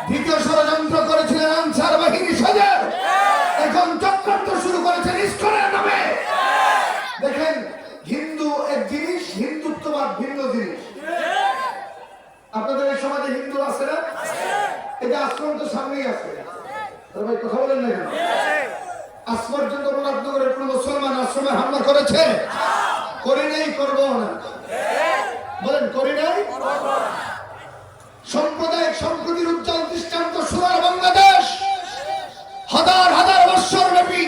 দ্বিতীয় ষড়যন্ত্র করেছিলেন আনসার বাহিনী সাজে, এখন চক্রান্ত শুরু করেছেন ইসকনের নামে। দেখেন, হিন্দু এক জিনিস, হিন্দুত্ববাদ ভিন্ন জিনিস। আপনাদের এই সমাজে হিন্দু আছে না? এটা আশ্রম তো সামনেই আছে। ভাই কথা বলেন না কেন? আজ পর্যন্ত মুরাদনগরের কোন মুসলমান আশ্রমে হামলা করেছে? করি নাই, করবো না। বলেন করি নাই। সাম্প্রদায়িক সম্প্রীতির উজ্জ্বল দৃষ্টান্ত সোনার বাংলাদেশ। হাজার হাজার বৎসর ব্যাপী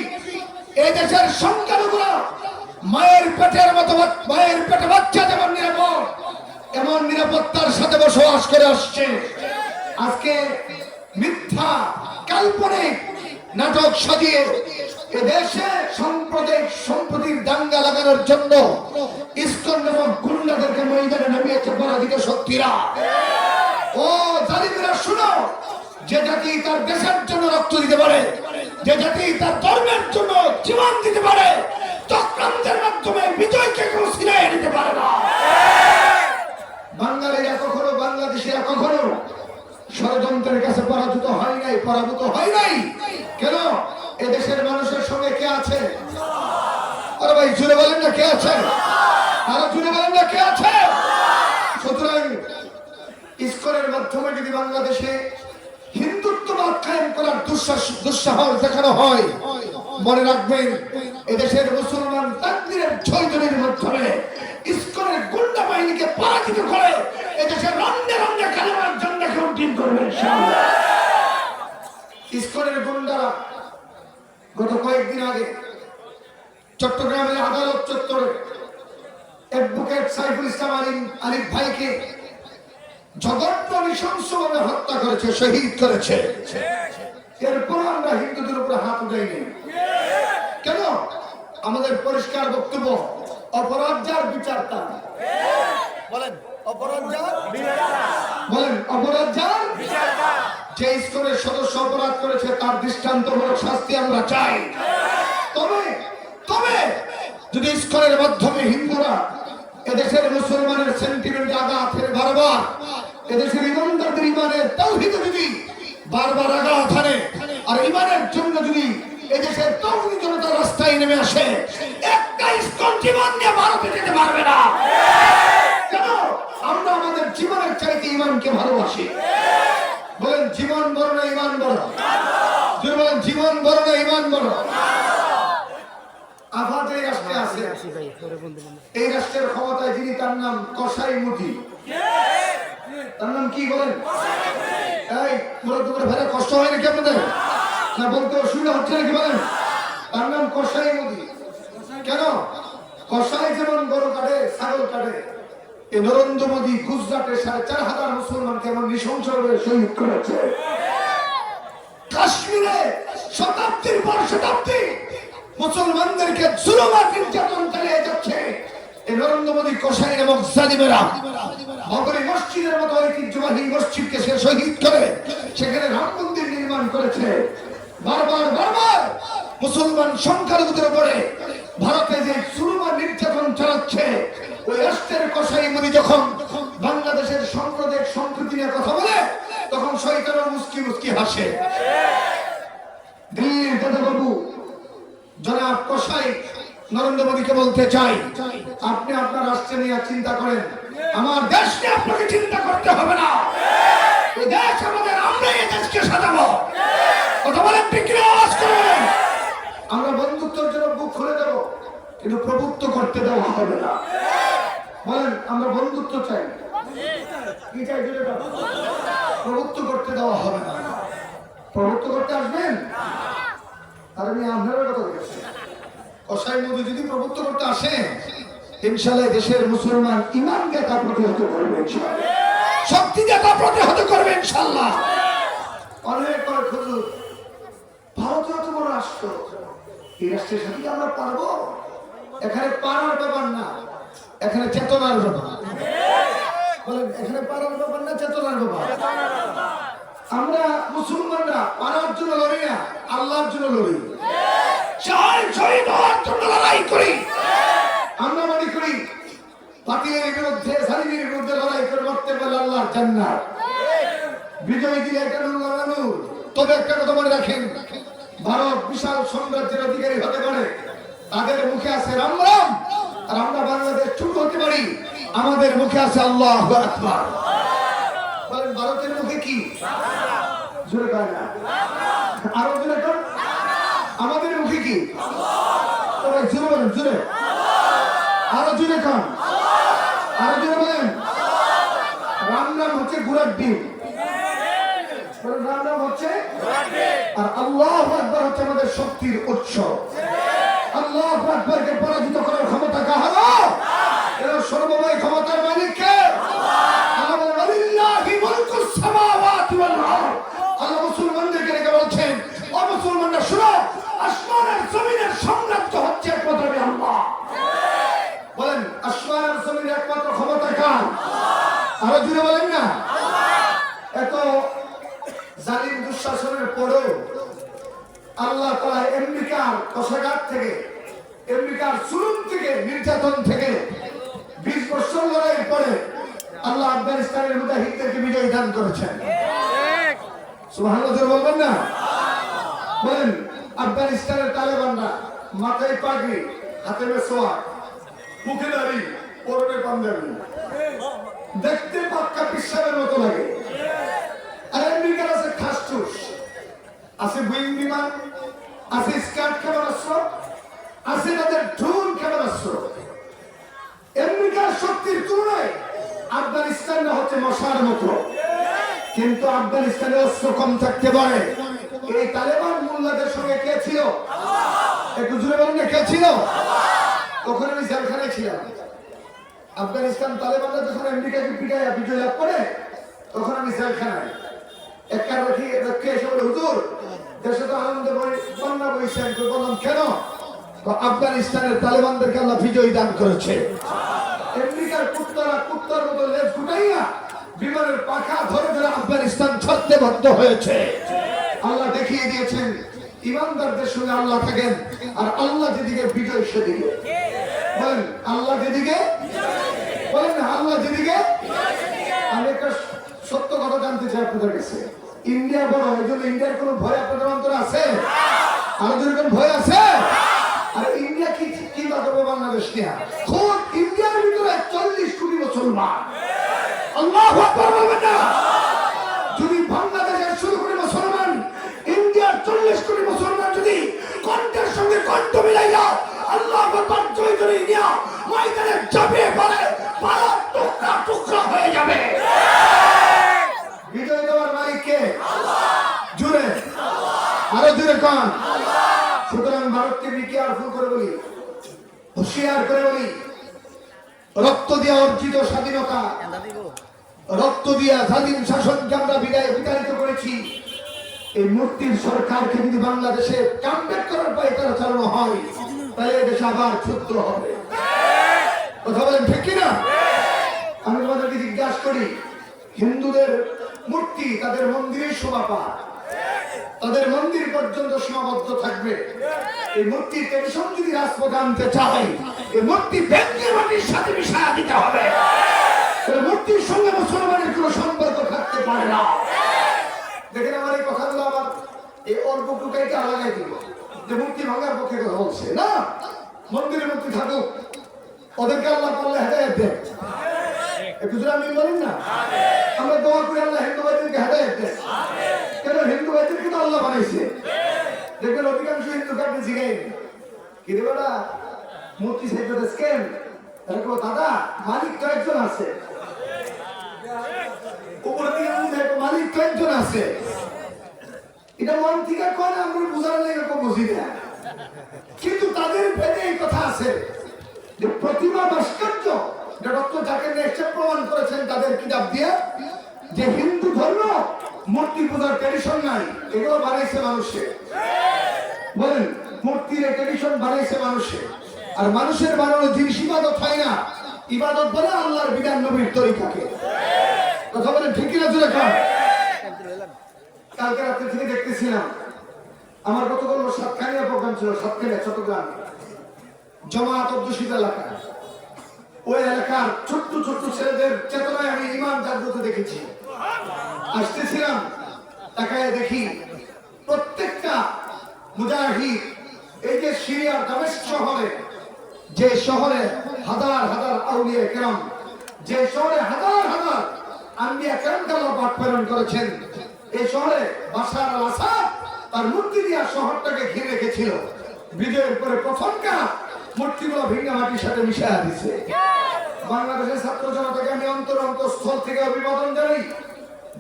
এই দেশের সংখ্যালঘুরা মায়ের পেটের মতো, মায়ের পেটে বাচ্চা যেমন নিরাপদ, এমন নিরাপত্তার সাথে বসবাস করে আসছে। আজকে মিথ্যা কাল্পনিক নাটক সাজিয়ে এদেশে সাম্প্রদায়িক সম্প্রীতির দাঙ্গা লাগানোর জন্য ইসকন এবং গুন্ডাদেরকে ময়দানে নামিয়েছে পরাজিত শক্তিরা। ও জালিমরা শুনো, যে জাতি তার দেশের জন্য রক্ত দিতে পারে, যে জাতি তার ধর্মের জন্য জীবন দিতে পারে, চক্রান্তের মাধ্যমে বিজয়কে কেউ ছিনিয়ে নিতে পারে না। বাঙালিরা কখনো, বাংলাদেশিরা কখনো ষড়যন্ত্রের কাছে পরাজিত হয় নাই, পরাভূত হয় নাই। কেন? এদেশের মানুষের সঙ্গে কে আছে? আরে ভাই জুড়ে বলেন না কে আছে? আরো জুড়ে বলেন না কে আছে? সুতরাং ইসকনের মাধ্যমে যদি বাংলাদেশে হিন্দুত্ববাদ কায়েম করার দুঃসাহস দেখানো হয়, মনে রাখবেন এদেশের মুসলমান তাকবীরের ঝলঝলির মাধ্যমে ইসকনের গুন্ডা বাহিনীকে পরাজিত করে এদেশের রন্ধে রন্ধে কালেমার জন্যকে উদ্দিন করবেন ইনশাআল্লাহ। ইসকনের গুন্ডারা গত কয়েকদিন আগে চট্টগ্রামের আদালত চত্বরে অ্যাডভোকেট সাইফুল ইসলাম আলিফ ভাইকে জঘন্য নৃশংসভাবে হত্যা করেছে, শহীদ করেছে। এরপর আমরা হিন্দুদের উপরে হাত উঠাইনি কেন? আমাদের পরিষ্কার বক্তব্য, অপরাধ যার বিচার তার। বলেন অপরাধ যার বিচার তার। বলেন অপরাধ যার বিচার তার। যে ইসকনের সদস্য অপরাধ করেছে তার দৃষ্টান্তমূলক শাস্তি আমরা চাই। তবে তবে যদি ইসকনের মাধ্যমে হিন্দুরা এদেশের মুসলমানের সেন্টিমেন্ট আঘাত হেরে বারবার, এদেশের ইমানদারদের ইমানের তাওহীদে যদি বারবার আঘাত হানে, আর ইমানের জন্য যদি এদেশের তৌহিদি জনতা রাস্তায় নেমে আসে, একটা ইসকন জীবন দিয়ে ভারতে যেতে পারবে না। কেন? আমরা আমাদের জীবনের চাইতে ইমানকে ভালোবাসি। বলেন জীবন বড় না ইমান বড়? বলেন জীবন বড় না ইমান বড়? আফাত এই রাষ্ট্রে আছে, এই রাষ্ট্রের ক্ষমতায় যিনি, তার নাম কসাই মুদি। তার নাম কি বলেন? এই মুরব্বী করে ভাইরা কষ্ট হয় নাকি আপনাদের? না বলতে অসুবিধা হচ্ছে নাকি বলেন? তার নাম কসাই মুদি। কেন? কসাই যেমন গরু কাটে, ছাগল কাটে, এই নরেন্দ্র মোদী গুজরাটে ৪,৫০০ মুসলমানকে এমন নৃশংসভাবে শহীদ করেছে। কাশ্মীরে শতাব্দীর পর শতাব্দী মুসলমানদেরকে জুলুম আর নির্যাতন চালিয়ে যাচ্ছে এই নরেন্দ্র মোদী কসাই এবং জালিমেরা। বাবরি মসজিদের মতো ঐতিহ্যবাহী মসজিদকে সে শহীদ করে সেখানে রাম মন্দির নির্মাণ করেছে। বারবার বারবার মুসলমান সংখ্যালঘুদের উপরে ভারতে যে জুলুম আর নির্যাতন চালাচ্ছে, ওই রাষ্ট্রের কসাই মুদি যখন বাংলাদেশের সাম্প্রদায়িক সম্প্রীতি নিয়ে কথা বলে, তখন শয়তানও মুস্কি মুস্কি হাসে। দিল্লির দাদাবাবু জনাব কসাই নরেন্দ্র মোদীকে বলতে চাই, আপনি আপনার রাষ্ট্র নিয়ে চিন্তা করেন, আমার দেশ নিয়ে আপনাকে চিন্তা করতে হবে না। এই দেশ আমাদের, আমরা এই দেশকে সাজাবো। কথা বলেন ঠিক না? আওয়াজ করবেন। আমরা বন্ধুত্বের জন্য বুক খুলে দেবো, কিন্তু প্রভুত্ব করতে দেওয়া হবে না। বলেন আমরা বন্ধুত্ব চাই, কি চাই? প্রভুত্ব করতে দেওয়া হবে না। প্রভুত্ব করতে আসবেন? আর আমি আপনারা কথা বলছি, কসাই মোদী যদি প্রভুত্ব করতে আসে, ইনশাআল্লাহ দেশের মুসলমান ইমানকে তা প্রতিহত করবে, শক্তি দিয়ে তা প্রতিহত করবে ইনশাআল্লাহ। অনেক হুজুর, ভারত এত বড় রাষ্ট্র, এই রাষ্ট্রের সাথে কি আমরা পারবো? এখানে পারার ব্যাপার না, এখানে চেতনার ব্যাপার। বলেন এখানে পারার ব্যাপার না, চেতনার ব্যাপার। আমরা মুসলমানরা পারার জন্য লড়ি না, আল্লাহর জন্য লড়ি। শহীদ হওয়ার জন্য লড়াই করি। আমরা মনে করি বাতিলের বিরুদ্ধে, জালিমের বিরুদ্ধে লড়াই করে মরতে পারলে আল্লাহর জান্নাত। বিজয় দিলে এটা নূর। তবে একটা কথা মনে রাখেন, ভারত বিশাল সাম্রাজ্যের অধিকারী হতে পারে, তাদের মুখে আছে রাম রাম, আর আমরা বাংলাদেশ ছোট হতে পারি, আমাদের মুখে আছে আল্লাহু আকবার। বলেন ভারতের মুখে কি? জোরে কয় না, আরো জোরে কর। আমাদের মুখে কি? সবাই জোরে বলেন, জোরে, আরো জোরে কর, আরো জোরে বলেন। রাম রাম হচ্ছে ঘোড়ার ডিম, রাম রাম হচ্ছে, আর আল্লাহু আকবার হচ্ছে আমাদের শক্তির উৎস। আল্লাহু আকবারকে পরাজিত করার ক্ষমতা কার? এর সর্বময় ক্ষমতার মালিক কে? আল্লাহ ওয়ালিল্লাহি মুলকুস সামাওয়াতি ওয়াল আরদ। আল্লাহ মুসলমানদেরকে রেখে বলছেন, ও মুসলমানরা শুনো, আসমান আর জমিনের সাম্রাজ্য হচ্ছে একমাত্র আল্লাহ। বলেন আসমান আর জমিনের একমাত্র ক্ষমতা কার? আরো জুড়ে বলেন না। এত জালিম দুঃশাসনের পরেও আল্লাহ তাআলা আমেরিকার কোষাগার থেকে, আমেরিকার জুলুম থেকে, নির্যাতন থেকে 20 বছর লড়াই পরে আল্লাহ আফগানিস্তানের মুজাহিদদেরকে বিজয় দান করেছেন। সুবহানাল্লাহ বলবেন না? বলেন আফগানিস্তানের তালেবানরা মাথায় পাগড়ি, হাতে মেসওয়াক, মুখে দাড়ি, পরনে পাঞ্জাবি, দেখতে পাক্কা পিসাবের মতো লাগে। আর আমেরিকার আছে ঠাসঠুস, আছে বোয়িং বিমান, আছে স্কার্ট ক্ষেপণাস্ত্র, আছে তাদের ড্রোন ক্ষেপণাস্ত্র। আমেরিকার শক্তির তুলনায় আফগানিস্তানটা হচ্ছে মশার মতো, কিন্তু আফগানিস্তানে অস্ত্র কম থাকতে পারে। এই তালেবান মোল্লাদের সঙ্গে কে ছিল? একটু জুড়ে বলুন, কে ছিল? তখন আমি জেলখানায় ছিলাম। আফগানিস্তান তালেবানরা যখন আমেরিকাকে পিটাইয়া বিজয় লাভ করে, তখন আমি জেলখানায় একটা রক্ষে এসে বলে, হুজুর দেশে তো আনন্দ বন্যা বইছে। আমি বললাম কেন? আফগানিস্তানের তালেবানদেরকে আল্লাহ বিজয় দান করেছে। আমেরিকার কুত্তার মতো লেজ গুটাইয়া বিমানের পাখা ধরে ধরে আফগানিস্তান ছত্রে ভক্ত হয়েছে। আল্লাহ দেখিয়ে দিয়েছেন ইমানদারদের সঙ্গে আল্লাহ থাকেন, আর আল্লাহ যেদিকে বিজয় সেদিকে। বলেন আল্লাহ যেদিকে, বলেন না আল্লাহ যেদিকে। আমি একটা সত্য কথা জানতে চাই আপনাদের কাছে। ইন্ডিয়া বড়, এই জন্য ইন্ডিয়ার কোন ভয় আপনাদের অন্তরে আছে? আর যদি কোন ভয় আছে? আর ইন্ডিয়া কি চিন্তা করবে বাংলাদেশ নিয়ে? খুব ইন্ডিয়ার ভিতরে 40 কোটি মুসলমান। আল্লাহু আকবার বলবেন না? যদি বাংলাদেশের 16 কোটি মুসলমান, ইন্ডিয়ার 40 কোটি মুসলমান যদি কণ্ঠের সঙ্গে কণ্ঠ মিলাইয়া আল্লাহু আকবার জয় করে ইন্ডিয়া ময়দানে চাপিয়ে পড়ে, পাড়া টুকরা টুকরা হয়ে যাবে। বিজয় দেওয়ার মালিক কে? জুড়ে, আরো জুড়ে কান। সুতরাং ভারতকে কেয়ারফুল করে বলি, হুঁশিয়ার করে বলি, রক্ত দিয়ে অর্জিত স্বাধীনতা, রক্ত দিয়া স্বাধীন শাসনকে আমরা বিতাড়িত করেছি। এই মূর্তির সরকারকে যদি বাংলাদেশে কামব্যাক করার পরে তারা চালানো হয়, তাহলে দেশে আবার যুদ্ধ হবে। কথা বলেন ঠিক কিনা? আমি তোমাদেরকে জিজ্ঞাসা করি, হিন্দুদের মূর্তি তাদের মন্দিরের শোভা পায়, তাদের মন্দির পর্যন্ত সীমাবদ্ধ থাকবে। এই মূর্তির টেনশন যদি রাজপথে আনতে চাই, এই মূর্তি ব্যাংকের মাটির সাথে মিশিয়ে দিতে হবে। এই মূর্তির সঙ্গে মুসলমানের কোনো সম্পর্ক থাকতে পারে না। দেখেন আমার এই কথাগুলো আমার এই অল্প টুকাইকে লাগাই দিব যে মূর্তি ভাঙার পক্ষে কথা বলছে না। মন্দিরের মূর্তি থাকুক, ওদেরকে আল্লাহ পারলে হেদায়েত দেন। একটু আমি বলেন না, আমরা দোয়া করি আল্লাহ হিন্দু ভাইদেরকে হেদায়েত দেন। কেন হিন্দু ভাইদেরকে তো আল্লাহ বানাইছে। দেখবেন অধিকাংশ হিন্দু কাটে জিগাই কি রে বেটা মূর্তি সাইড স্ক্যান, এরকম দাদা মালিক তো একজন আছে, উপরে দিয়ে মালিক তো একজন আছে। এটা মন থেকে কয় না, আমরা বুঝার লেগে বুঝি না। কিন্তু তাদের ভেবে এই কথা আছে যে প্রতিমা ভাস্কর্য, ডক্টর জাকির নায়েক প্রমাণ করেছেন তাদের কিতাব দিয়ে, যে হিন্দু ধর্ম মূর্তি পূজার ট্রেডিশন নাই, এগুলো বানাইছে মানুষে। বলেন মূর্তির ট্রেডিশন বানাইছে মানুষে। আর মানুষের বানানো জিনিস ইবাদত হয় না, ইবাদত বলে আল্লাহর বিধান নবীর তরিকাকে। কথা বলেন ঠিক কিনা? জোরে কর। কালকে রাত্রে থেকে দেখতেছিলাম, আমার গতকাল সাতখানিয়া প্রোগ্রাম ছিল, সাতখানিয়া চট্টগ্রাম জমাত অধ্যুষিত এলাকা। ওই এলাকার ছোট্ট ছোট্ট ছেলেদের চেতনায় আমি ইমান জাগ্রত দেখেছি। আসতেছিলাম, তাকায় দেখি প্রত্যেকটা মুজাহিদ এই যে সিরিয়ার দামেস্ক শহরে, যে শহরে হাজার হাজার আউলিয়া কেরাম, যে শহরে হাজার হাজার আম্বিয়া কেরামকে আল্লাহ পাক প্রেরণ করেছেন, এই শহরে বাশার আল আসাদ তার মূর্তি দিয়া শহরটাকে ঘিরে রেখেছিল। বিজয়ের পরে প্রথম কাজ মূর্তিগুলো ভিঙ্গা মাটির সাথে মিশিয়ে দিছে। বাংলাদেশের ছাত্র জনতাকে আমি অন্তরস্থল থেকে অভিবাদন জানাই।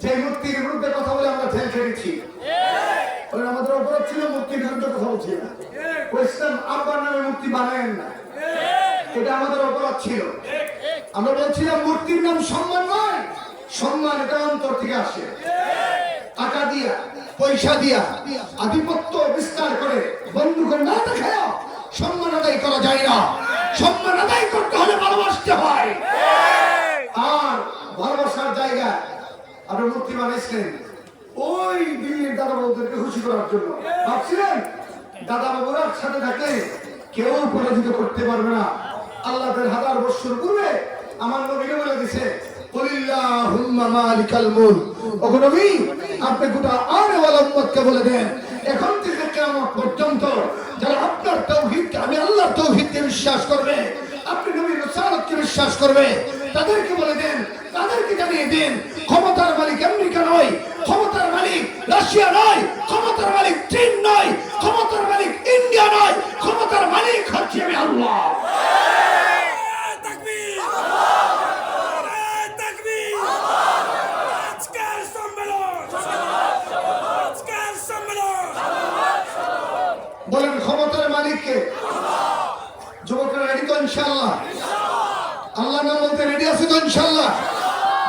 যে মূর্তির বিরুদ্ধে কথা বলে আমরা জেল খেটেছি, আমাদের অপরাধ ছিল মূর্তির বিরুদ্ধে কথা বলছি না। ইসলাম আব্বার নামে মূর্তি বানায়েন না, এটা আমাদের অপরাধ ছিল। আমরা বলছিলাম মূর্তির নাম সম্মান নয়, সম্মান এটা অন্তর থেকে আসে। টাকা দিয়া পয়সা দিয়া আধিপত্য বিস্তার করে বন্ধুকে না দেখায় সম্মান আদায় করা যায় না। সম্মান আদায় করতে হলে ভালোবাসতে হয়। আর ভালোবাসার জায়গা আপনি মূর্তি বানাইছিলেন ওই দিল্লির দাদা বাবুদেরকে খুশি করার জন্য। ভাবছিলেন দাদা বাবুরার সাথে থাকলে কেউ পরাজিত করতে পারবে না। আল্লাহ তার হাজার বছর পূর্বে আমার নবীকে বলে দিছে, কুলিল্লাহুম্মা মালিকাল মুলক। ওগো নবী, আপনি গোটা আনেওয়ালা উম্মতকে বলে দেন, এখন থেকে কিয়ামত পর্যন্ত যারা আপনার তাওহীদকে, আমি আল্লাহর তাওহীদকে বিশ্বাস করবে, আপনি নবীর রিসালাতকে বিশ্বাস করবে, তাদেরকে বলে দেন, তাদেরকে জানিয়ে দিন, ক্ষমতার মালিক আমেরিকা নয়, ক্ষমতার মালিক রাশিয়া নয়, ক্ষমতার মালিক চীন নয়, ক্ষমতার মালিক ইন্ডিয়া নয়, ক্ষমতার মালিক হচ্ছে আমি আল্লাহ। বলেন ক্ষমতার মালিককে। যুবকরা রেডি তো ইনশাআল্লাহ? আল্লাহ নাম বলতে রেডি আছে তো ইনশাআল্লাহ?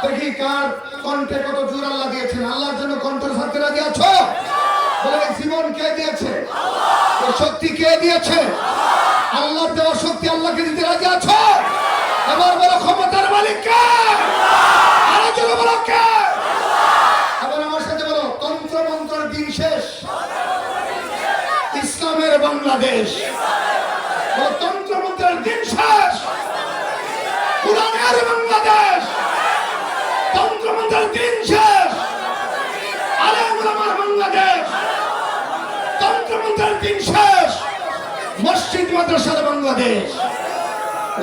দেখি কার কণ্ঠে কত জোর আল্লাহ দিয়েছেন। আল্লাহর জন্য কণ্ঠ ছাড়তে রাজি আছো? বলে জীবন কে দিয়েছে? এই শক্তি কে দিয়েছে? আল্লাহর দেওয়া শক্তি আল্লাহকে দিতে রাজি আছো? এবার বলো ক্ষমতার মালিক কে? আরো জোরে বলো কে? এবার আমার সাথে বলো, তন্ত্র মন্ত্রের দিন শেষ, ইসলামের বাংলাদেশ। তন্ত্র মন্ত্রের দিন শেষ, কোরআনের বাংলাদেশ। তন্ত্র মন্ত্রের দিন শেষ, আলেম ওলামার বাংলাদেশ। তন্ত্র মন্ত্রের দিন শেষ, মসজিদ মাদ্রাসার বাংলাদেশ।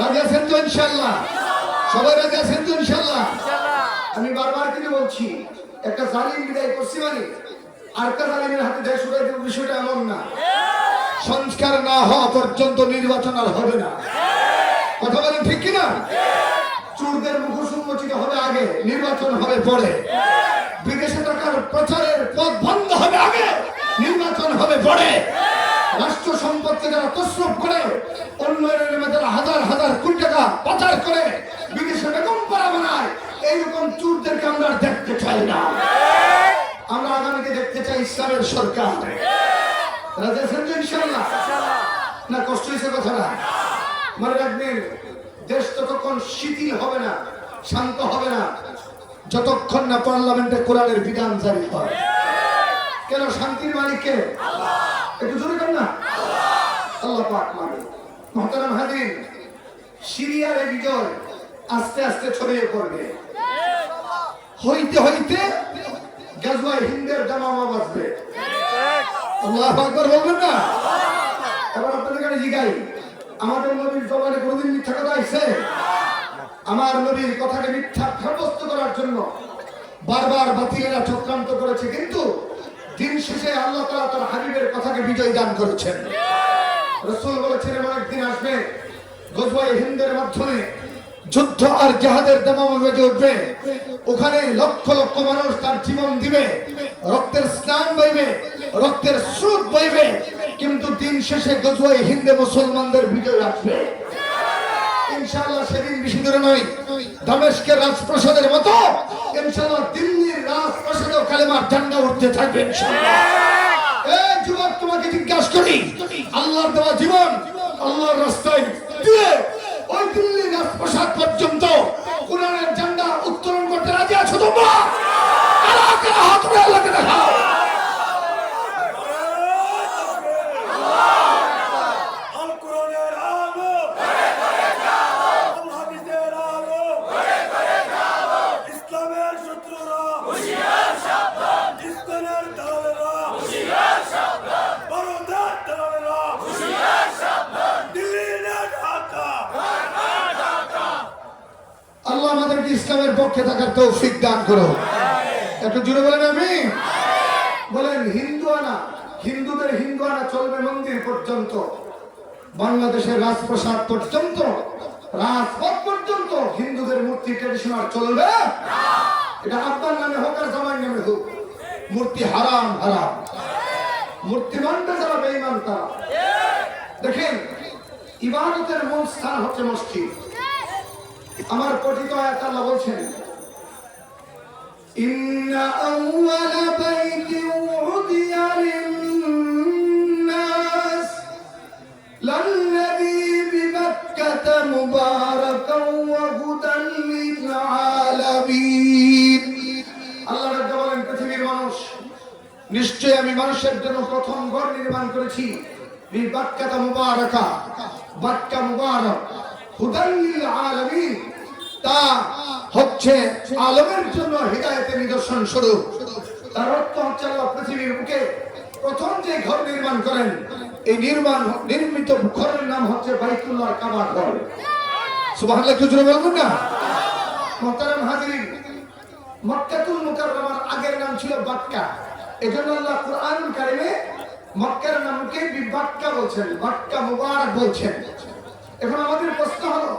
রাজি আছেন তো ইনশাআল্লাহ? সবাই রাজি আছেন তো ইনশাআল্লাহ? আমি বারবার কিন্তু বলছি, একটা জালিম বিদায় করছি মানে আরেকটা জালিমের হাতে দেশ উঠাই দেব, বিষয়টা এমন না। সংস্কার না হওয়া পর্যন্ত নির্বাচন আর হবে না। কথা বলেন ঠিক কিনা? চোরদের মুখোশ উন্মোচিত হবে আগে, নির্বাচন হবে পরে। বিদেশে টাকার প্রচারের পথ বন্ধ হবে আগে, নির্বাচন হবে পরে। রাষ্ট্র সম্পদকে যারা তসরুপ করে, উন্নয়নের নামে যারা হাজার হাজার কোটি টাকা পাচার করে বিদেশে বেগম পাড়া বানায়, এইরকম চোরদেরকে আমরা দেখতে চাই না। আমরা আগামীতে দেখতে চাই ইসলামের সরকার। রাজি আছেন তো ইনশাআল্লাহ? না কষ্ট হয়েছে কথাটা? মনে রাখবেন, দেশ ততক্ষণ শিথিল হবে না, শান্ত হবে না, যতক্ষণ না পার্লামেন্টে কোরআনের বিধান জারি হয়। কেন? শান্তির মালিককে একটু জোরে কর না, আল্লাহ পাক মালিক। মুহতারাম হাজির, সিরিয়ার এই বিজয় আস্তে আস্তে ছড়িয়ে পড়বে। হইতে হইতে গাজওয়ায়ে হিন্দের জামামা বাজবে। আল্লাহু আকবার বলবেন না? এবার আপনাদের কাছে জিগাই, আমাদের নবীর জবানে কোনদিন মিথ্যা কথা আইছে? আমার নবীর কথাকে মিথ্যা সাব্যস্ত করার জন্য বারবার বাতিলেরা চক্রান্ত করেছে, কিন্তু দিন শেষে আল্লাহ তাআলা তার হাবিবের কথাকে বিজয় দান করেছেন। রাসূল বলেছেন, এমন একদিন আসবে গাজওয়ায়ে হিন্দের মাধ্যমে যুদ্ধ আর জিহাদের দামামা বেজে উঠবে। ওখানে লক্ষ লক্ষ মানুষ তার জীবন দিবে, রক্তের স্নান বইবে, রক্তের স্রোত বইবে, কিন্তু দিন শেষে গাজওয়ায়ে হিন্দে মুসলমানদের বিজয় আসবে ইনশাআল্লাহ। সেদিন বেশি দূরে নয়, দামেস্কের রাজপ্রাসাদের মতো ইনশাআল্লাহ দিল্লির রাজপ্রাসাদেও কালেমার ঝান্ডা উঠতে থাকবে ইনশাআল্লাহ। এই যুবক, তোমাকে জিজ্ঞাসা করি, আল্লাহর দেওয়া জীবন আল্লাহর রাস্তায় দিয়ে ওই দিল্লির রাজপ্রাসাদ পর্যন্ত কোরআনের ঝান্ডা উত্তোলন করতে রাজি আছো তোমরা? কারা কারা হাত তুলে আল্লাহকে দেখাও। ইসলামের শত্রুরা পক্ষে থাকার তৌফিক দান করো। একটু জোরে বলেন আমিন। বলেন হিন্দুদের হিন্দু আনা চলবে মন্দির পর্যন্ত, বাংলাদেশের রাজপ্রাসাদ পর্যন্ত, রাজপথ পর্যন্ত হিন্দুদের মূর্তি ট্রেডিশনাল চলবে। এটা আপনার নামে হোক আর জামাই নামে হোক, মূর্তি হারাম হারাম। মূর্তি মানবে যারা বেঈমান তারা। দেখেন, ইবাদতের মূল স্থান হচ্ছে মসজিদ। আমার পঠিত আয়াত আল্লাহ বলছেন, ইন্না আউওয়ালা বাইতিন উদিয়া লিন-নাস লাল্লাযী বিবাক্কাতা মুবারাকান ওয়া হুদান লিল-আলামিন। আল্লাহ রাব্বুল বলেন, পৃথিবীর মানুষ, নিশ্চয় আমি মানুষের জন্য প্রথম ঘর নির্মাণ করেছি বিবাক্কাতা মুবারাকা, বাক্কা মুবারক, হুদান লিল-আলামিন, তা হচ্ছে আলমের জন্য হিদায়াতের নিদর্শন স্বরূপ। তার অর্থ হচ্ছে আল্লাহ পৃথিবীর বুকে প্রথম যে ঘর নির্মাণ করেন, এই নির্মিত ঘরের নাম হচ্ছে বাইতুল্লাহ, কাবা ঘর। সুবহানাল্লাহ, কি জোরে বলবেন না? মুহতারাম হাজিরিন, মক্কাতুল মুকাররমার আগের নাম ছিল বাক্কা। এজন্য আল্লাহ কুরআনুল কারীমে মক্কার নামকে বিবাক্কা বলছেন, বাক্কা মুবারক বলছেন। এখন আমাদের প্রশ্ন হলো,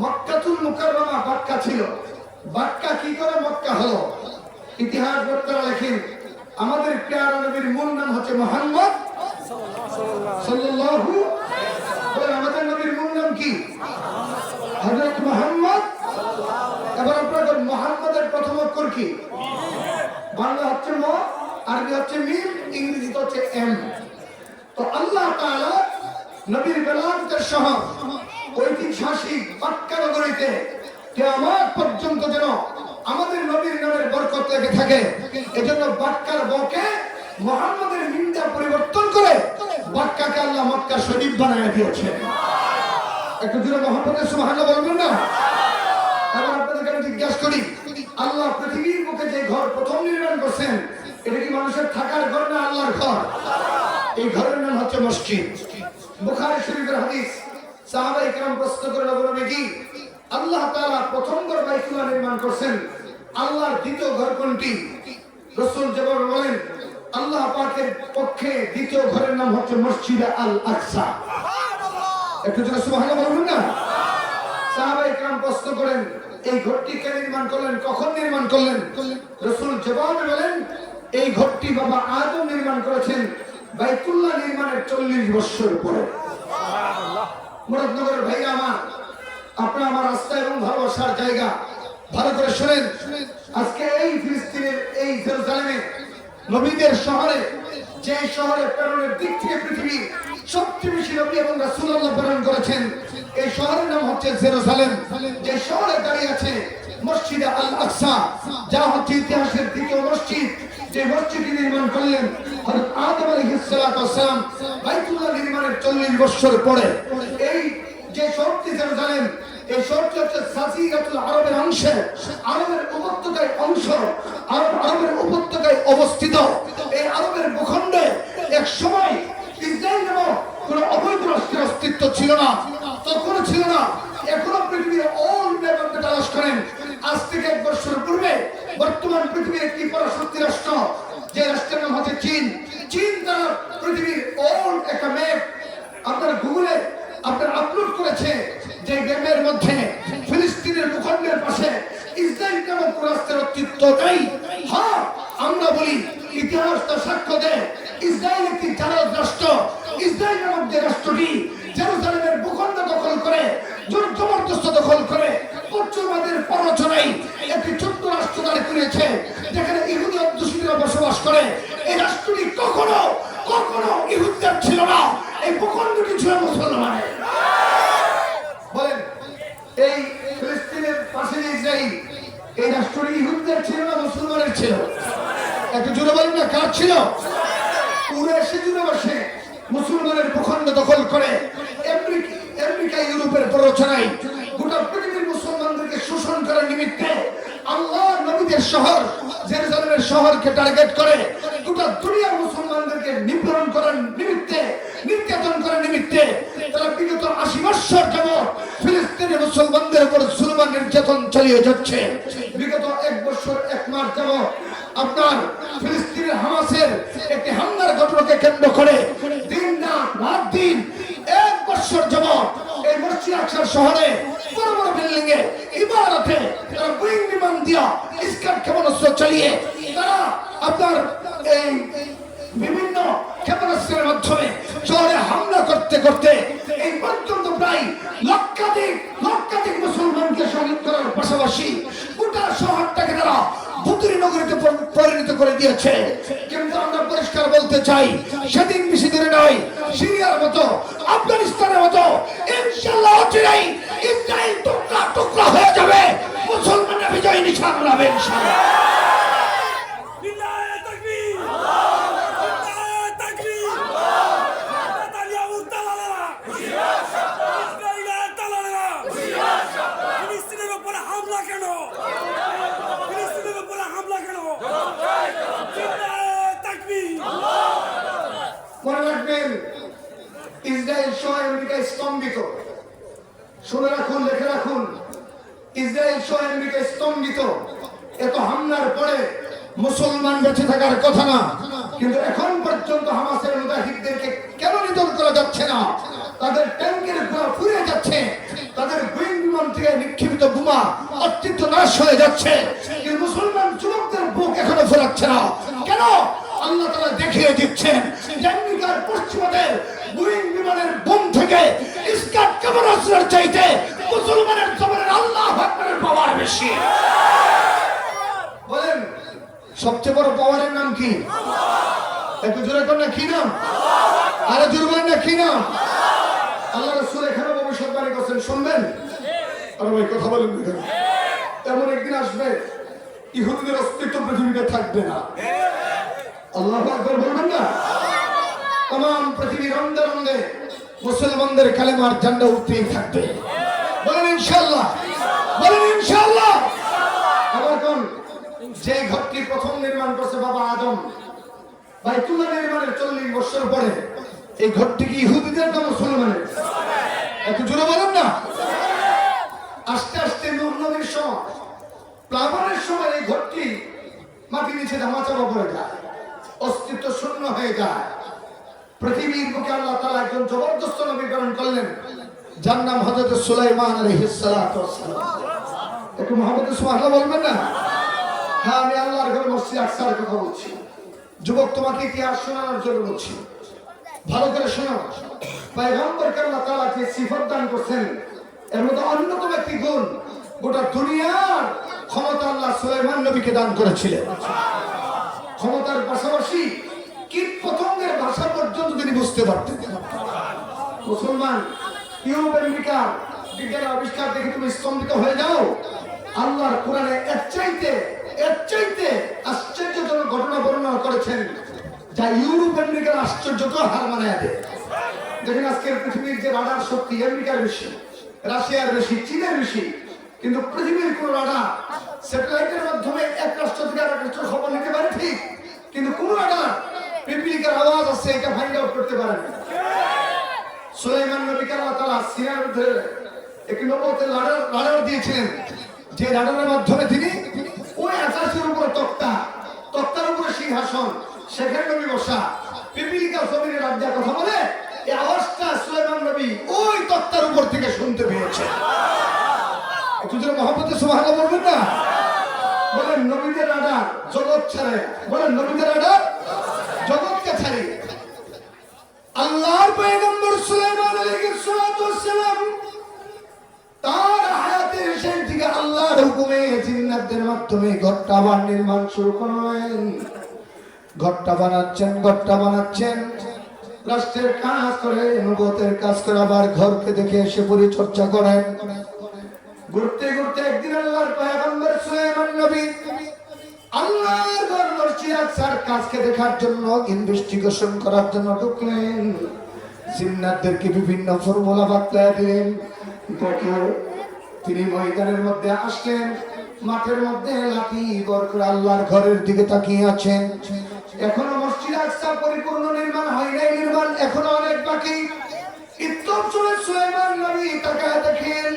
মক্কাতুল মুকাররমা বাক্কা ছিল, বাক্কা কি করে মক্কা হলো? ইতিহাস বক্তারা লেখেন, আমাদের প্যারা নবীর মূল নাম হচ্ছে মুহাম্মদ সাল্লাল্লাহু আলাইহি। আমাদের নবীর মূল নাম কি? হযরত মুহাম্মদ। এবার আপনাদের মুহাম্মাদের প্রথম অক্ষর কি? বাংলা হচ্ছে ম, আরবি হচ্ছে মিম, ইংরেজিতে হচ্ছে এম। তো আল্লাহ তাআলা নবীর বেলায়েতের শহর ঐতিহাসিক মক্কা নগরীতে কিয়ামত পর্যন্ত যেন আমাদের নবীর নামের বরকত লেগে থাকে, এজন্য বাক্কার বকে মুহাম্মাদের মিমটা পরিবর্তন করে বাক্কাকে আল্লাহ মক্কা শরীফ বানায় দিয়েছেন। একটু জোরে মুহাম্মাদের সুবহানাল্লাহ বলবেন না? এবার আপনাদেরকে আমি জিজ্ঞাসা করি, আল্লাহ পৃথিবীর বুকে যে ঘর প্রথম নির্মাণ করছেন, এটা কি মানুষের থাকার ঘর না আল্লাহর ঘর? এই ঘরের নাম হচ্ছে মসজিদ। বুখারী শরীফের হাদিস, সাহাবায়ে কেরাম প্রশ্ন করে নবী, আল্লাহ তাআলা প্রথম ঘর বাইতুল্লাহ নির্মাণ করছেন, আল্লাহর দ্বিতীয় ঘর কোনটি? রাসূল জবাব বলেন, আল্লাহ পাকের পক্ষে দ্বিতীয় ঘরের নাম হচ্ছে মসজিদ আল আকসা। একটু জোরে সুবহানাল্লাহ বলবেন না? সাহাবায়ে কেরাম প্রশ্ন করেন, এই ঘরটি কে নির্মাণ করলেন, কখন নির্মাণ করলেন? রাসূল জবাবে বলেন, এই ঘরটি বাবা আদম নির্মাণ করেছেন বাইতুল্লাহ নির্মাণের 40 বছর পরে। মুরাদনগরের ভাইরা আমার, আপনারা আমার রাস্তা এবং ভালোবাসার জায়গা, ভালো করে শুনেন। আজকে এই ফিলিস্তিনের এই জেরুজালেমে, নবীদের শহরে, যে শহরে প্রেরণের দিক থেকে পৃথিবীর সবচেয়ে বেশি নবী এবং রাসূলুল্লাহ প্রেরণ করেছেন, এই শহরের নাম হচ্ছে জেরুজালেম। যে শহরে দাঁড়িয়ে আছে মসজিদ আল আকসা, যা হচ্ছে ইতিহাসের দ্বিতীয় মসজিদ। যে মসজিদটি নির্মাণ করলেন হযরত আদম আলাইহিস সালাতু ওয়াস সালাম বাইতুল্লাহ নির্মাণের 40 বছর পরে। এই যে শহরটি জেরুজালেম, এই শহরটি হচ্ছে জাজিরাতুল আরবের অংশ, আরবের উপত্যকায় অংশ, আরবের উপত্যকায় অবস্থিত। এই আরবের ভূখণ্ডে এক সময় ইসরায়েল নামক কোন অবৈধ রাষ্ট্রের অস্তিত্ব ছিল না, তখনও ছিল না, এখনো পৃথিবীর অল মেপে তালাশ করেন। আজ থেকে 1 বছর পূর্বে বর্তমান পৃথিবীর একটি পরাশক্তি রাষ্ট্র, যে রাষ্ট্রের নাম হচ্ছে চীন, চীন তারা পৃথিবীর অল একটা ম্যাপ আপনার গুগলে আপনার আপলোড করেছে, যে ম্যাপের মধ্যে ফিলিস্তিনের ভূখণ্ডের পাশে ইসরায়েল নামক রাষ্ট্রের অস্তিত্ব নেই। হ্যাঁ, আমরা বলি, ইতিহাস তা সাক্ষ্য দেয়, ইসরায়েল একটি জারজ রাষ্ট্র। ইসরায়েল নামক যে রাষ্ট্রটি জেরুজালেমের ভূখণ্ড দখল করে, জবরদস্ত দখল করে, পশ্চিমাদের প্ররোচনায় একটি ছোট্ট রাষ্ট্র দাঁড় করিয়েছে, যেখানে ইহুদি অধ্যুষিতরা বসবাস করে। এই রাষ্ট্রটি কখনো কখনো ইহুদিদের ছিল না, এই ভূখণ্ডটি ছিল মুসলমানের। বলেন, এই ফিলিস্তিনের পাশে যে ইসরায়েল, এই রাষ্ট্রটি ইহুদিদের ছিল না মুসলমানের ছিল? একটু জোরে বলেন না, কার ছিল? পুরো এসে জুড়ে বসে মুসলমানের ভূখণ্ড দখল করে আমেরিকা ইউরোপের প্ররোচনায় গোটা পৃথিবীর মুসলমানদেরকে শোষণ করার নিমিত্তে আল্লাহর নবীদের শহর জেরুজালেমের শহরকে টার্গেট করে গোটা দুনিয়ার মুসলমানদেরকে নিপীড়ন করার নিমিত্তে, নির্যাতন করার নিমিত্তে তারা বিগত 80 বছর যাবৎ ফিলিস্তিনের মুসলমানদের উপর জুলুম নির্যাতন যখন চালিয়ে যাচ্ছে, বিগত 1 বছর 1 মাস যাবত আপনার ফিলিস্তিনের হামাসের একটি হামলার ঘটনাকে কেন্দ্র করে দিন রাত দিন 1 বছর যাবত এই মসজিদ আকসার শহরে বড় বড় বিল্ডিং এ ইমারতে তারা বুইং বিমান দিয়া ইস্কাট ক্ষেপণাস্ত্র চালিয়ে তারা আপনার এই বিভিন্ন ক্ষেপণাস্ত্রের মাধ্যমে শহরে হামলা করতে করতে এই পর্যন্ত প্রায় লক্ষাধিক মুসলমানকে শহীদ করার পাশাপাশি গোটা শহরটাকে তারা ভুতুড়ি নগরীতে পরিণত করে দিয়েছে। কিন্তু আমরা পরিষ্কার বলতে চাই, সেদিন বেশি দূরে নয়, সিরিয়ার মতো আফগানিস্তানের মতো ইনশাআল্লাহ অচিরেই ইসরায়েল টুকরা টুকরা হয়ে যাবে, মুসলমানরা বিজয় নিশান উড়াবে ইনশাআল্লাহ। মনে রাখবেন, ইসরায়েল সহ আমেরিকা স্তম্ভিত। শুনে রাখুন, লিখে রাখুন, ইসরায়েল সহ আমেরিকা স্তম্ভিত। এত হামলার পরে মুসলমান বেঁচে থাকার কথা না, কিন্তু এখন পর্যন্ত হামাসের মুজাহিদদেরকে কেন নিধন করা যাচ্ছে না? তাদের ট্যাঙ্কের গোলা ফুরিয়ে যাচ্ছে, তাদের বুইং বিমান থেকে নিক্ষেপিত বোমা অত্যন্ত নাশ হয়ে যাচ্ছে, কিন্তু মুসলমান যুবকদের বুক এখনো ফেরাচ্ছে না। কেন? আল্লাহ তাআলা দেখিয়ে দিচ্ছেন যে আমেরিকার পশ্চিমাদের বুইং বিমানের বোম থেকে ইস্কাট ক্ষেপণাস্ত্রের চাইতে মুসলমানের জবানের আল্লাহু আকবারের পাওয়ার বেশি। বলেন, সবচেয়ে বড় পাওয়ারের নাম কি? একটু জোরে কর না, কি নাম? আরে জোরে বলেন না, কি নাম? আল্লাহ রাসূল এখানে ভবিষ্যৎবাণী করেছেন, শুনবেন? আরে ভাই কথা বলেন না। এমন একদিন আসবে ইহুদিদের অস্তিত্ব পৃথিবীতে থাকবে না। আল্লাহু আকবার বলবেন না? तमाम পৃথিবীর রন্ধে রন্ধে মুসলমানদের কালেমার ঝান্ডা উঠতেই থাকবে। বলেন ইনশাআল্লাহ, বলেন ইনশাআল্লাহ। আবার কোন যে ঘরটি প্রথম নির্মাণ করছে বাবা আদম, বাইতুল্লাহ নির্মাণের 40 বছর পরে, এই ঘরটি কি ইহুদিদের না মুসলমানের? একটু জোরে বলেন না। আস্তে আস্তে নূহ নবীর সময়, প্লাবনের সময় এই ঘরটি মাটির নিচে ধামাচাপা পড়ে যায়, অস্তিত্ব শূন্য হয়ে যায়। পৃথিবীর বুকে আল্লাহ তাআলা একজন জবরদস্ত নবী প্রেরণ করলেন, যার নাম হযরত সুলাইমান আলাইহিস সালাতু ওয়াস সালাম। একটু মুহাম্মদ সুবহানাল্লাহ বলবেন না? হ্যাঁ, আমি আল্লাহর ঘরে মসজিদ আকসার কথা বলছি। যুবক, তোমাকে ইতিহাস শোনানোর জন্য বলছি, ভালো করে শোনো। পয়গম্বরকে আল্লাহ তাআলা যে সিফাত দান করেছেন, এর মধ্যে অন্যতম একটি গুণ, গোটা দুনিয়ার ক্ষমতা আল্লাহ সুলাইমান নবীকে দান করেছিলেন। ক্ষমতার পাশাপাশি কীট পতঙ্গের ভাষা পর্যন্ত তিনি বুঝতে পারতেন। মুসলমান, ইউরোপ আমেরিকা বিজ্ঞানের আবিষ্কার দেখে তুমি স্তম্ভিত হয়ে যাও? আল্লাহর কোরআনে এর চাইতে আশ্চর্যজনক ঘটনা বর্ণনা করেছেন, যা ইউরোপ আমেরিকার আশ্চর্যকে হার মানায় দেয়। দেখেন, আজকের পৃথিবীর যে রাডার শক্তি আমেরিকার বেশি, রাশিয়ার বেশি, চীনের বেশি, কিন্তু পৃথিবীর কোন রাডার স্যাটেলাইটের মাধ্যমে এক রাষ্ট্র থেকে আরেক রাষ্ট্রের খবর নিতে পারে ঠিক, কিন্তু কোন রাডার পিপিলিকার আওয়াজ আছে এটা ফাইন্ড আউট করতে পারে না। সুলাইমান নবীকে আল্লাহ তাআলা সিনার মধ্যে একটি নবুয়তের রাডার দিয়েছিলেন, যে রাডারের মাধ্যমে তিনি ওই আকাশের উপর তক্তার উপরে সিংহাসন, সেখানে নবী বসা, পিপিলিকা জমিনে রাজ্যের কথা বলে এই আওয়াজটা সুলাইমান নবী ওই তক্তার উপর থেকে শুনতে পেয়েছে। একটু জোরে মুহাম্মদ সুবহানাল্লাহ বলবেন না? বলেন, নবীদের রাডার জগৎ ছাড়ে। বলেন, নবীদের রাডার জগৎকে ছাড়ে। আল্লাহর পয়গম্বর সুলাইমান আলাইহিস সালাতু ওয়াস সালাম তার হায়াতের শেষ দিকে আল্লাহর হুকুমে জিন্নাতদের মাধ্যমে ঘরটা আবার নির্মাণ শুরু করলেন। ঘরটা বানাচ্ছেন, রাষ্ট্রের কাজ করে, নবুয়তের কাজ করে, আবার ঘরকে দেখে এসে পরিচর্যা করেন। ঘুরতে ঘুরতে একদিন আল্লাহর পয়গম্বর সুলাইমান নবী আল্লাহর ঘর মসজিদ আকসার কাজকে দেখার জন্য, ইনভেস্টিগেশন করার জন্য ঢুকলেন। জিন্নাতদেরকে বিভিন্ন ফর্মুলা বাতলায় দিলেন। দেখে তিনি ময়দানের মধ্যে আসলেন, মাঠের মধ্যে লাঠি বর করে আল্লাহর ঘরের দিকে তাকিয়ে আছেন। এখনো মসজিদ আকসা পরিপূর্ণ নির্মাণ হয় নাই, নির্মাণ এখনো অনেক বাকি। ইত্তর চলে সুলাইমান নবী তাকায় দেখেন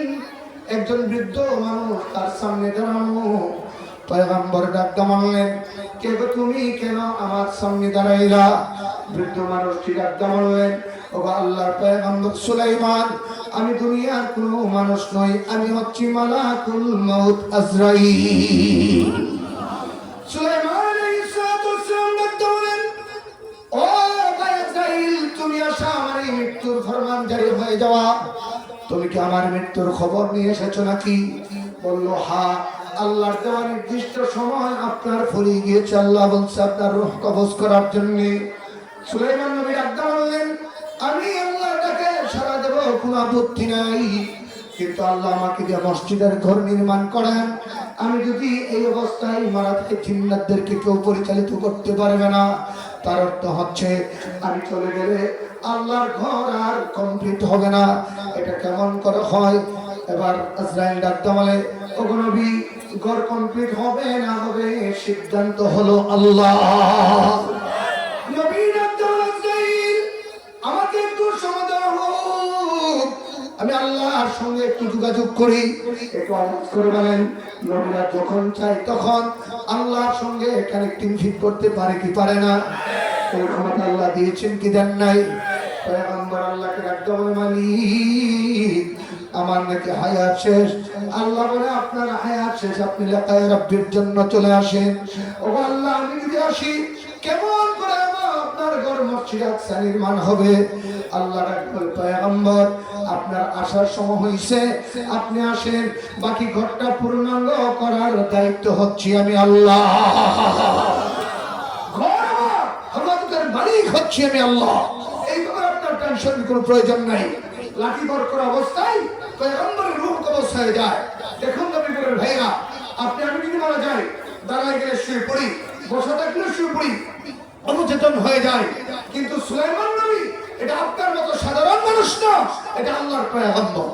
একজন বৃদ্ধ মানুষ তার সামনে দাঁড়ানো। পয়গম্বর ডাক মানলেন, কে গো তুমি, কেন আমার সামনে দাঁড়াইলা? বৃদ্ধ মানুষটি ডাক মানলেন, ও আল্লাহর পয়গম্বর সুলাইমান, আমি দুনিয়ার কোনো মানুষ নই, আমি হচ্ছি মালাকুল মউত আজরাইল। সুলাইমান আলাইহিস সালাম ডাক বলেন, ও ভাই আজরাইল, তুমি আসা আমার এই মৃত্যুর ফরমান জারি হয়ে যাওয়া, তুমি কি আমার মৃত্যুর খবর নিয়ে এসেছো নাকি? বলল, হ্যাঁ, আল্লাহর দেওয়া নির্দিষ্ট সময় আপনার ফুরিয়ে গিয়েছে, আল্লাহ বলছে আপনার রূহ কবজ করার জন্য। সুলাইমান নবী আজ্ঞা বললেন, আমি আল্লাহর ডাকে সাড়া দেব, কোনো আপত্তি নাই, কিন্তু আল্লাহ আমাকে দিয়ে মসজিদের ঘর নির্মাণ করেন, আমি যদি এই অবস্থায় মারা থেকে জিন্নাতদেরকে কেউ পরিচালিত করতে পারবে না। তার অর্থ হচ্ছে আমি চলে গেলে আল্লাহর ঘর আর কমপ্লিট হবে না। এটা কেমন করে হয়? এবার আজরাইল ডাকতে বলে, ওগো নবী, ঘর কমপ্লিট হবে না হবে সিদ্ধান্ত হলো আল্লাহ। নবী ডাকতে বলে, আজরাইল, আমাকে একটু সময় দাও, আমি আল্লাহর সঙ্গে একটু যোগাযোগ করি। একটু আওয়াজ করে বলেন, নবীরা যখন চাই তখন আল্লাহর সঙ্গে কানেক্টিং ফিট করতে পারে কি পারে না? এই ক্ষমতা আল্লাহ দিয়েছেন কি দেন নাই? পয়গম্বর আল্লাহকে ডাকতে বলে, মালিক, আমার নাকি হায়াত শেষ। আল্লাহ বলে, আপনার হায়াত শেষ, আপনি লাকায়ে রাব্বির জন্য চলে আসেন। ও আল্লাহ, আমি যদি আসি কেমন করে আপনার ঘর মসজিদ আকসা নির্মাণ হবে? আল্লাহ রাব্বুল পয়গম্বর, আপনার আসার সময় হইছে, আপনি আসেন, বাকি ঘরটা পূর্ণাঙ্গ করার দায়িত্ব হচ্ছে আমি আল্লাহ। ঘর আমাদের মালিক হচ্ছে আমি আল্লাহ। এই ব্যাপারে আপনার টেনশনের কোনো প্রয়োজন নাই। লাঠি বর করা অবস্থায় পয়গম্বরের রূহ কবজ হয়ে যায়। দেখুন নবী বলেন, ভাইরা, আপনি আমি যদি মারা যাই, দাঁড়ায় গেলে শুয়ে পড়ি, বসে থাকলে শুয়ে পড়ি, অবচেতন হয়ে যায়। কিন্তু সুলাইমান নবী এটা আপনার মতো সাধারণ মানুষ না, এটা আল্লাহর পয়গম্বর।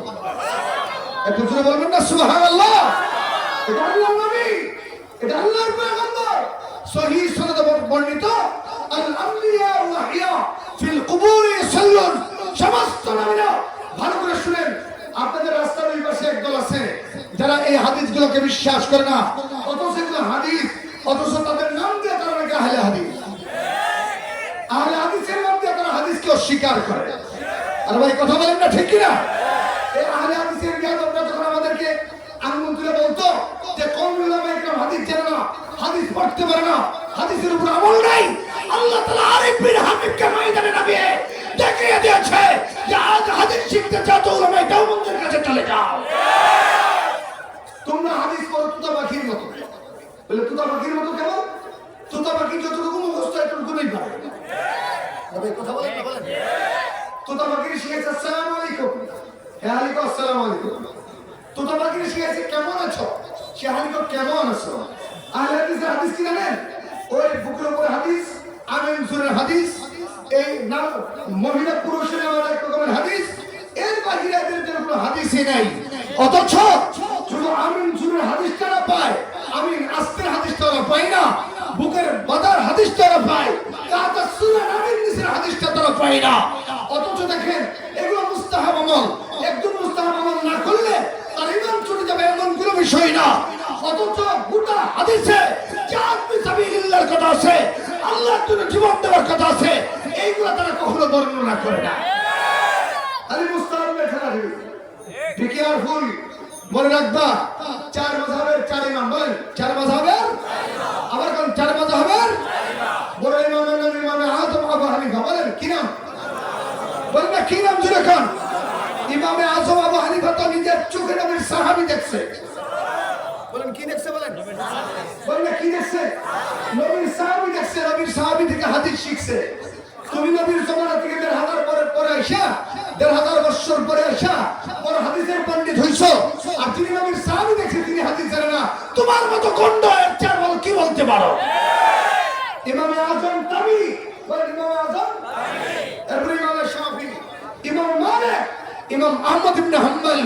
একটু জোরে বলবেন না সুবহানাল্লাহ? এটা আল্লাহর নবী, এটা আল্লাহর পয়গম্বর। সহিহ সনদে বর্ণিত, আল আমবিয়া ওয়া হিয়া ফিল কুবুরি সাল্লুন, সমস্ত নবীরা, ভালো করে শুনেন, আপনাদের রাস্তার ওই পাশে একদল আছে যারা এই হাদিসগুলোকে বিশ্বাস করে না, অথচ এগুলো হাদিস, অথচ তাদের নাম দিয়ে তারা নাকি আহলে হাদিস। আহলে হাদিসের নাম দিয়ে তারা হাদিসকে অস্বীকার করে। আর ভাই কথা বলেন না, ঠিক কিনা? এই আহলে হাদিসের বিয়াদবরা যখন আমাদেরকে আঙ্গুল তুলে বলতো যে কোন উলামা ইকরাম হাদিস জানে না, হাদিস পড়তে পারে না, হাদিসের উপর আমল নাই, আল্লাহ তাআলা আরিফ বিন হাবিবকে ময়দানে নামিয়ে দেখিয়ে দিয়েছে যে আজ হাদিস শিখতে চাও তো উলামা দেওবন্দের কাছে চলে যাও। তোমরা হাদিস পড়ো তুতা পাখির মতো। বলে তুতা পাখির মতো কেমন? তুতা পাখি যতটুকু মুখস্থ এতটুকু নেই পারে। তবে কথা বলেন না, বলেন। তুতা পাখি শিখেছে আসসালামু আলাইকুম, হ্যাঁ আলাইকুম আসসালামু আলাইকুম। তুতা পাখি শিখেছে কেমন আছো, সে আলাইকুম কেমন আছো। আহলে হাদিসের হাদিস কি জানেন? ওই বুকের উপরে হাদিস, আমিন সুরের হাদিস, এই না মহিলা পুরুষের নামের এক রকমের হাদিস, এর বাহিরে এদের কোনো হাদিসই নাই। অথচ শুধু আমিন সুরের হাদিসটা না পায়, আমিন আস্তের হাদিসটা ওরা পায় না, বুকের বাদার হাদিসটা ওরা পায়, কাতা সুরের আমিন নিসের হাদিসটা তারা পায় না। অথচ দেখেন এগুলো মুস্তাহাব আমল, একদম মুস্তাহাব আমল না করলে তার ঈমান চলে যাবে এমন কোনো বিষয় না। অথচ গোটা হাদিসে জাহাদ ফি সাবিলিল্লাহর কথা আছে, আল্লাহর জন্য জীবন দেওয়ার কথা আছে, এইগুলো তারা কখনো বর্ণনা করে না। আলী মুস্তাহাব লেখা দিবি, বি কেয়ারফুল, মনে রাখবা, চার মাযহাবের চার ইমাম, বলেন চার মাযহাবের, আবার কোন চার মাযহাবের? বড় ইমামের নাম ইমামে আযম আবু হানিফা, বলেন কি নাম? বলেন না কি নাম জুড়ে খান? ইমামে আযম আবু হানিফা তো নিজের চোখে নবীর সাহাবী দেখছে। বলেন কি দেখছে? বলেন বলেন না কি দেখছে? নবীর সাহাবী দেখছে, নবীর সাহাবী থেকে হাদিস শিখছে। তুমি নবীর জমানা থেকে ১৫০০ পরে আসা, ১৫০০ বছর পরে আসা বড় হাদিসের পণ্ডিত হইছো, আর তুমি নবীর সাহাবী দেখছে, তিনি হাদিস জানে না, তোমার মতো গন্ড এর চার বল কি বলতে পারো? ইমামে আযম তাবি, বলেন ইমামে আযম তাবি, এরপর ইমামে শাফি, ইমাম মালিক, ইমাম আহমদ ইবনে হাম্বল,